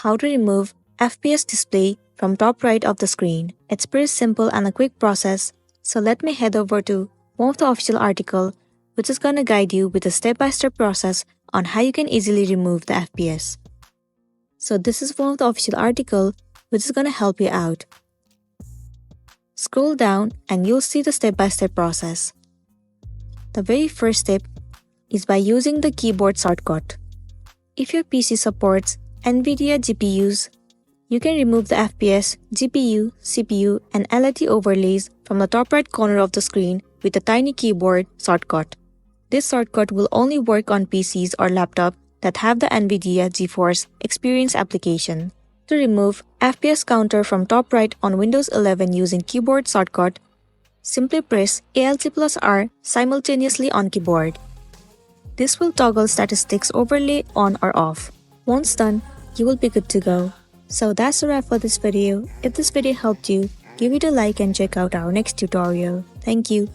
How to remove FPS display from top right of the screen. It's pretty simple and a quick process, so let me head over to one of the official article which is gonna guide you with a step-by-step process on how you can easily remove the FPS. So this is one of the official article which is gonna help you out. Scroll down and you'll see the step-by-step process. The very first step is by using the keyboard shortcut. If your PC supports NVIDIA GPUs, you can remove the FPS, GPU, CPU, and LAT overlays from the top right corner of the screen with a tiny keyboard shortcut. This shortcut will only work on PCs or laptop that have the NVIDIA GeForce Experience application. To remove FPS counter from top right on Windows 11 using keyboard shortcut, simply press Alt+R simultaneously on keyboard. This will toggle statistics overlay on or off. Once done, you will be good to go. So that's a wrap for this video. If this video helped you, give it a like and check out our next tutorial. Thank you.